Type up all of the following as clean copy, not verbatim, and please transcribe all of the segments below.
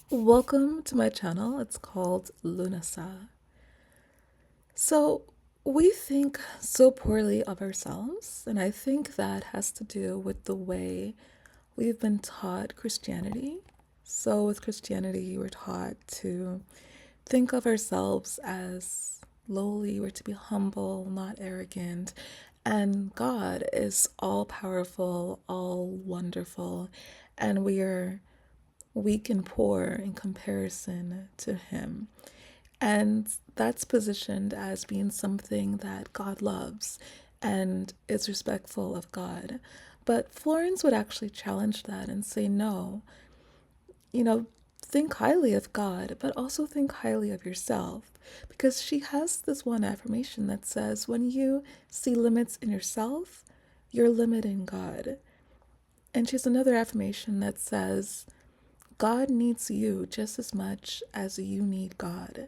Welcome to my channel. It's called Lunasa. So, we think so poorly of ourselves, and I think that has to do with the way we've been taught Christianity. So, with Christianity, we're taught to think of ourselves as lowly, we're to be humble, not arrogant, and God is all powerful, all wonderful, and we are weak and poor in comparison to Him. And that's positioned as being something that God loves and is respectful of God. But Florence would actually challenge that and say, no, you know, think highly of God, but also think highly of yourself. Because she has this one affirmation that says, when you see limits in yourself, you're limiting God. And she has another affirmation that says, God needs you just as much as you need God.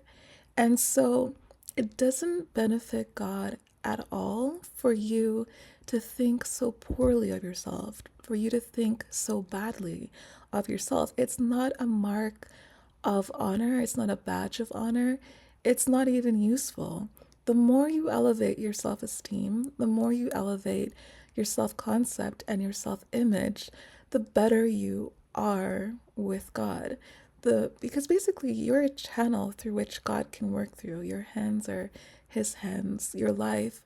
And so it doesn't benefit God at all for you to think so poorly of yourself, for you to think so badly of yourself. It's not a mark of honor, it's not a badge of honor, it's not even useful. The more you elevate your self esteem, the more you elevate your self concept and your self image, the better you are with God. Because basically you're a channel through which God can work through. Your hands are his hands. Your life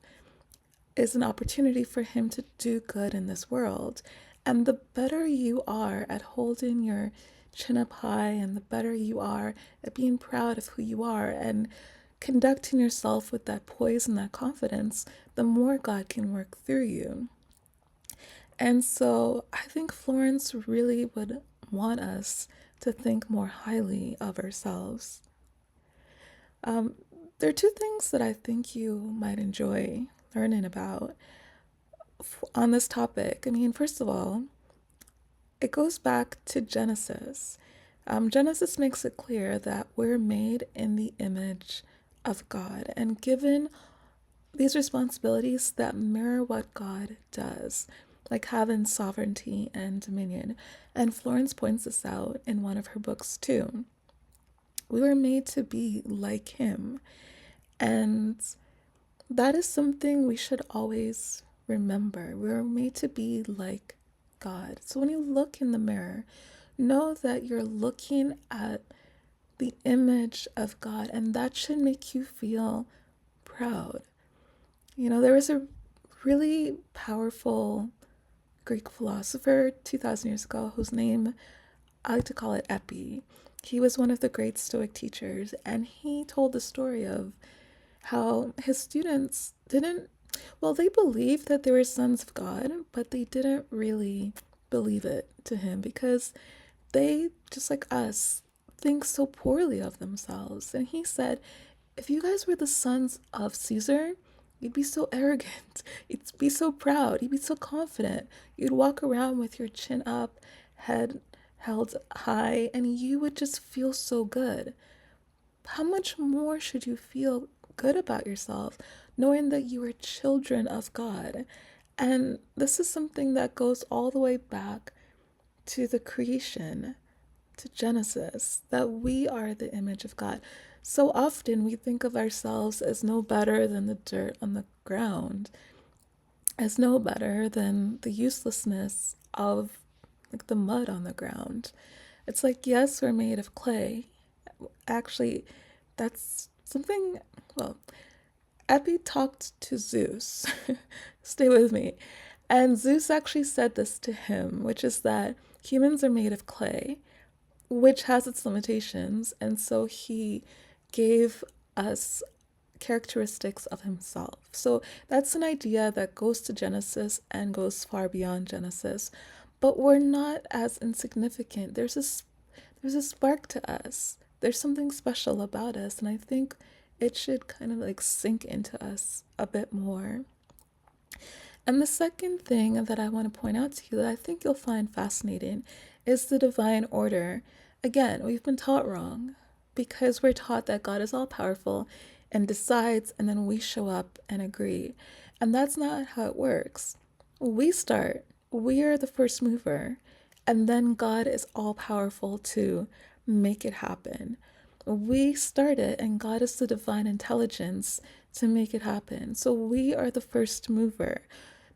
is an opportunity for him to do good in this world. And the better you are at holding your chin up high, and the better you are at being proud of who you are and conducting yourself with that poise and that confidence, the more God can work through you. And so I think Florence really would want us to think more highly of ourselves. Um, there are two things that I think you might enjoy learning about on this topic. I mean, first of all, it goes back to Genesis. Genesis makes it clear that we're made in the image of God and given these responsibilities that mirror what God does, like having sovereignty and dominion. And Florence points this out in one of her books too. We were made to be like Him, and that is something we should always remember. We were made to be like God. So when you look in the mirror, know that you're looking at the image of God, and that should make you feel proud. There was a really powerful Greek philosopher 2,000 years ago whose name I like to call it Epi. He was one of the great Stoic teachers, and he told the story of how his students didn't, well, they believed that they were sons of God, but they didn't really believe it to him because they, just like us, think so poorly of themselves. And he said, if you guys were the sons of Caesar, you'd be so arrogant. You'd be so proud. You'd be so confident. You'd walk around with your chin up, head held high, and you would just feel so good. How much more should you feel good about yourself knowing that you are children of God? And this is something that goes all the way back to the creation, to Genesis, that we are the image of God. So often we think of ourselves as no better than the dirt on the ground, as no better than the uselessness of like the mud on the ground. It's like, yes, we're made of clay. Actually, that's something, well, Epi talked to Zeus. Stay with me. And Zeus actually said this to him, which is that humans are made of clay, which has its limitations. And so he gave us characteristics of himself. So that's an idea that goes to Genesis and goes far beyond Genesis. But we're not as insignificant. There's a spark to us. There's something special about us, and I think it should kind of like sink into us a bit more. And the second thing that I want to point out to you that I think you'll find fascinating is the divine order. Again, we've been taught wrong because we're taught that God is all powerful and decides, and then we show up and agree. And that's not how it works. We start, we are the first mover, and then God is all powerful to make it happen. We start it, and God is the divine intelligence to make it happen. So we are the first mover.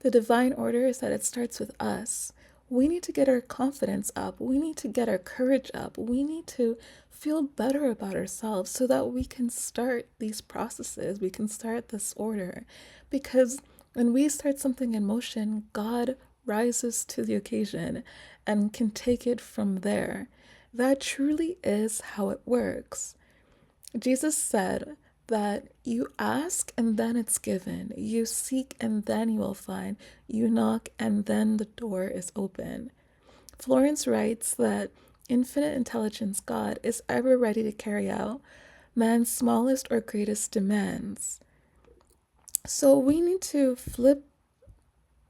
The divine order is that it starts with us. We need to get our confidence up. We need to get our courage up. We need to feel better about ourselves so that we can start these processes. We can start this order. Because when we start something in motion, God rises to the occasion and can take it from there. That truly is how it works. Jesus said that you ask and then it's given. You seek and then you will find. You knock and then the door is open. Florence writes that infinite intelligence God is ever ready to carry out man's smallest or greatest demands. So we need to flip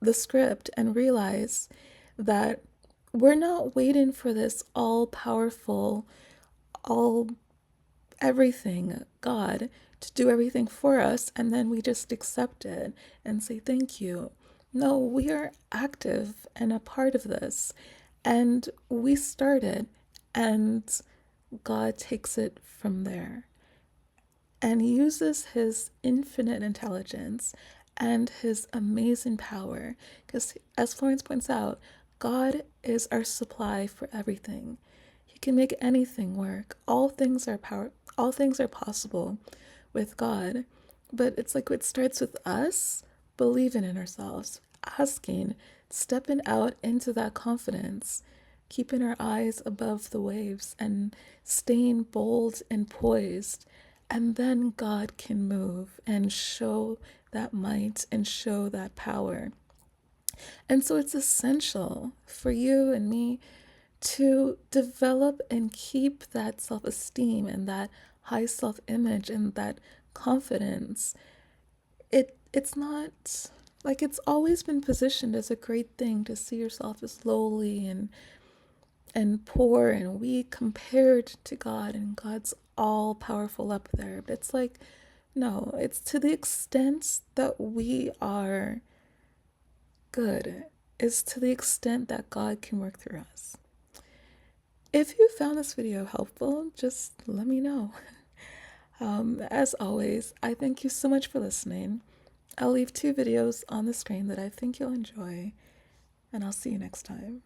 the script and realize that we're not waiting for this all powerful, all everything God to do everything for us and then we just accept it and say thank you. No, we are active and a part of this, and we started, and God takes it from there and uses his infinite intelligence and his amazing power. Because, as Florence points out, God is our supply for everything. He can make anything work. All things are possible with God. But it's like it starts with us believing in ourselves, asking, stepping out into that confidence, keeping our eyes above the waves and staying bold and poised. And then God can move and show that might and show that power. And so it's essential for you and me to develop and keep that self esteem and that high self image and that confidence. It's not like it's always been positioned as a great thing to see yourself as lowly and poor and weak compared to God, and God's all powerful up there. But it's like, no, it's to the extent that we are good, is to the extent that God can work through us. If you found this video helpful, just let me know. As always, I thank you so much for listening. I'll leave 2 videos on the screen that I think you'll enjoy, and I'll see you next time.